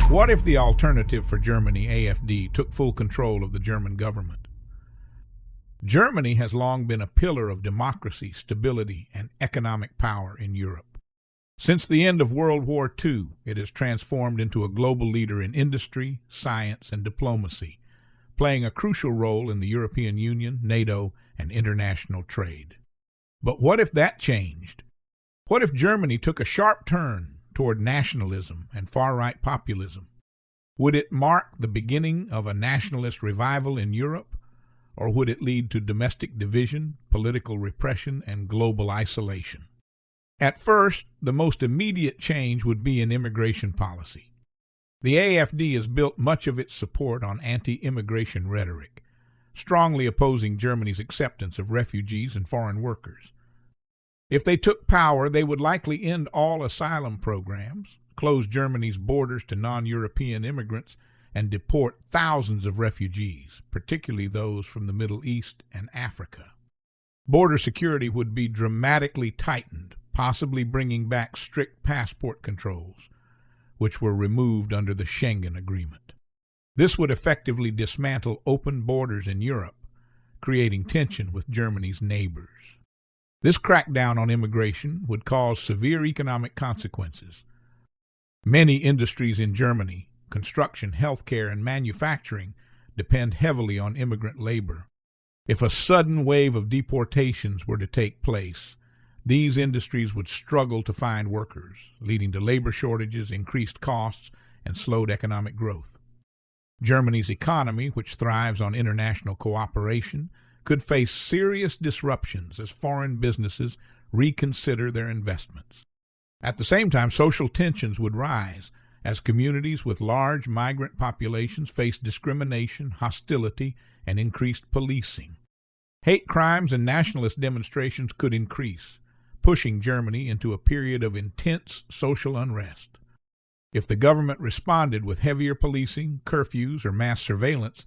What if the alternative for Germany, AfD, took full control of the German government? Germany has long been a pillar of democracy, stability, and economic power in Europe. Since the end of World War II, it has transformed into a global leader in industry, science, and diplomacy, playing a crucial role in the European Union, NATO, and international trade. But what if that changed? What if Germany took a sharp turn toward nationalism and far-right populism? Would it mark the beginning of a nationalist revival in Europe, or would it lead to domestic division, political repression, and global isolation? At first, the most immediate change would be in immigration policy. The AfD has built much of its support on anti-immigration rhetoric, strongly opposing Germany's acceptance of refugees and foreign workers. If they took power, they would likely end all asylum programs, close Germany's borders to non-European immigrants, and deport thousands of refugees, particularly those from the Middle East and Africa. Border security would be dramatically tightened, possibly bringing back strict passport controls, which were removed under the Schengen Agreement. This would effectively dismantle open borders in Europe, creating tension with Germany's neighbors. This crackdown on immigration would cause severe economic consequences. Many industries in Germany, construction, healthcare, and manufacturing, depend heavily on immigrant labor. If a sudden wave of deportations were to take place, these industries would struggle to find workers, leading to labor shortages, increased costs, and slowed economic growth. Germany's economy, which thrives on international cooperation, could face serious disruptions as foreign businesses reconsider their investments. At the same time, social tensions would rise as communities with large migrant populations face discrimination, hostility, and increased policing. Hate crimes and nationalist demonstrations could increase, pushing Germany into a period of intense social unrest. If the government responded with heavier policing, curfews, or mass surveillance,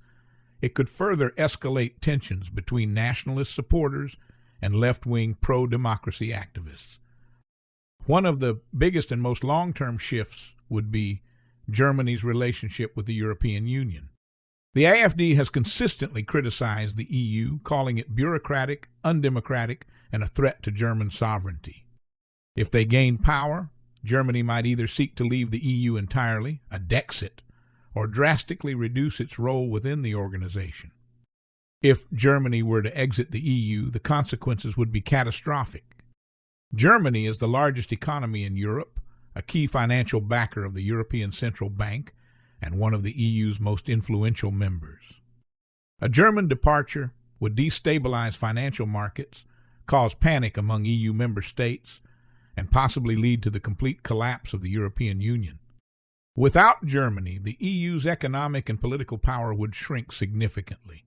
it could further escalate tensions between nationalist supporters and left-wing pro-democracy activists. One of the biggest and most long-term shifts would be Germany's relationship with the European Union. The AfD has consistently criticized the EU, calling it bureaucratic, undemocratic, and a threat to German sovereignty. If they gain power, Germany might either seek to leave the EU entirely, a Dexit, or drastically reduce its role within the organization. If Germany were to exit the EU, the consequences would be catastrophic. Germany is the largest economy in Europe, a key financial backer of the European Central Bank, and one of the EU's most influential members. A German departure would destabilize financial markets, cause panic among EU member states, and possibly lead to the complete collapse of the European Union. Without Germany, the EU's economic and political power would shrink significantly.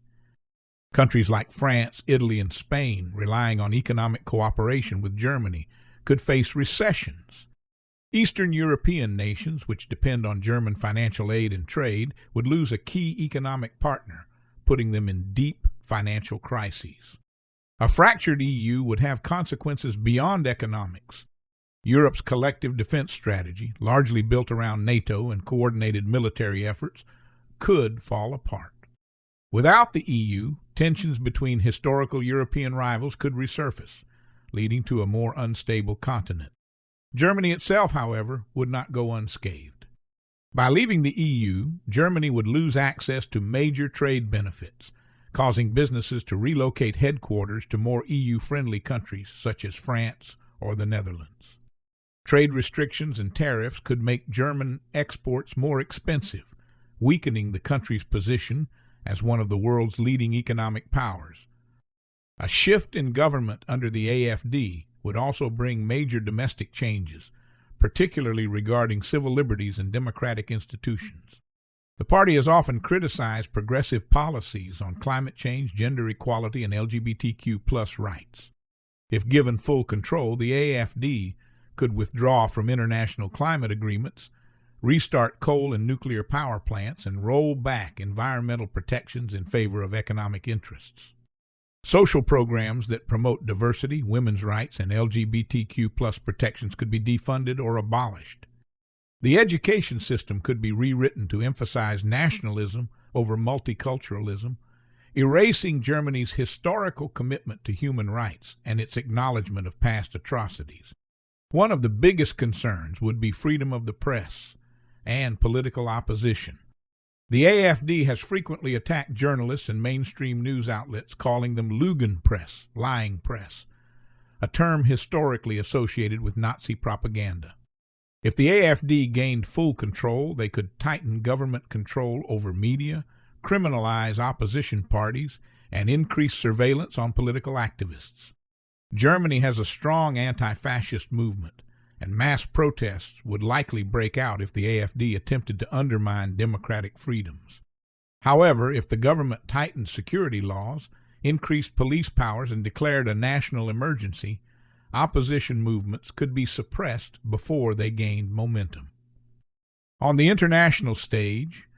Countries like France, Italy, and Spain, relying on economic cooperation with Germany, could face recessions. Eastern European nations, which depend on German financial aid and trade, would lose a key economic partner, putting them in deep financial crises. A fractured EU would have consequences beyond economics. Europe's collective defense strategy, largely built around NATO and coordinated military efforts, could fall apart. Without the EU, tensions between historical European rivals could resurface, leading to a more unstable continent. Germany itself, however, would not go unscathed. By leaving the EU, Germany would lose access to major trade benefits, causing businesses to relocate headquarters to more EU-friendly countries such as France or the Netherlands. Trade restrictions and tariffs could make German exports more expensive, weakening the country's position as one of the world's leading economic powers. A shift in government under the AfD would also bring major domestic changes, particularly regarding civil liberties and democratic institutions. The party has often criticized progressive policies on climate change, gender equality, and LGBTQ+ rights. If given full control, the AfD could withdraw from international climate agreements, restart coal and nuclear power plants, and roll back environmental protections in favor of economic interests. Social programs that promote diversity, women's rights, and LGBTQ+ protections could be defunded or abolished. The education system could be rewritten to emphasize nationalism over multiculturalism, erasing Germany's historical commitment to human rights and its acknowledgement of past atrocities. One of the biggest concerns would be freedom of the press and political opposition. The AfD has frequently attacked journalists and mainstream news outlets, calling them Lügenpresse, lying press, a term historically associated with Nazi propaganda. If the AfD gained full control, they could tighten government control over media, criminalize opposition parties, and increase surveillance on political activists. Germany has a strong anti-fascist movement, and mass protests would likely break out if the AfD attempted to undermine democratic freedoms. However, if the government tightened security laws, increased police powers, and declared a national emergency, opposition movements could be suppressed before they gained momentum. On the international stage,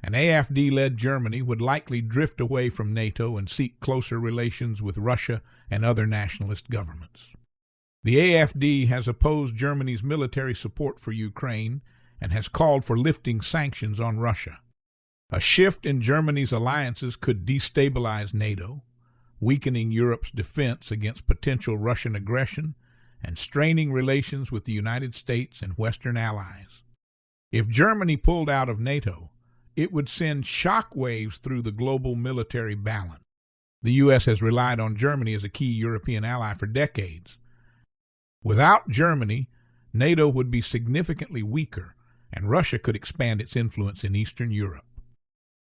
an AfD-led Germany would likely drift away from NATO and seek closer relations with Russia and other nationalist governments. The AfD has opposed Germany's military support for Ukraine and has called for lifting sanctions on Russia. A shift in Germany's alliances could destabilize NATO, weakening Europe's defense against potential Russian aggression and straining relations with the United States and Western allies. If Germany pulled out of NATO, it would send shock waves through the global military balance. The U.S. has relied on Germany as a key European ally for decades. Without Germany, NATO would be significantly weaker, and Russia could expand its influence in Eastern Europe.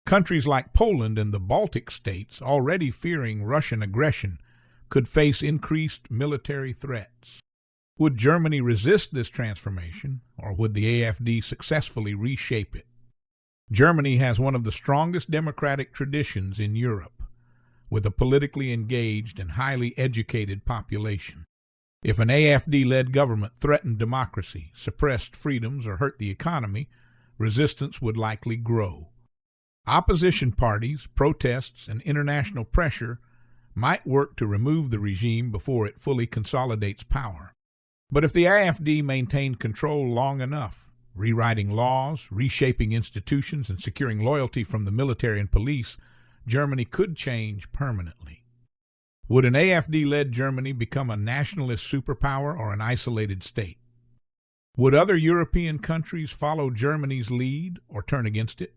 Countries like Poland and the Baltic states, already fearing Russian aggression, could face increased military threats. Would Germany resist this transformation, or would the AfD successfully reshape it? Germany has one of the strongest democratic traditions in Europe, with a politically engaged and highly educated population. If an AfD-led government threatened democracy, suppressed freedoms, or hurt the economy, resistance would likely grow. Opposition parties, protests, and international pressure might work to remove the regime before it fully consolidates power. But if the AfD maintained control long enough, rewriting laws, reshaping institutions, and securing loyalty from the military and police, Germany could change permanently. Would an AfD-led Germany become a nationalist superpower or an isolated state? Would other European countries follow Germany's lead or turn against it?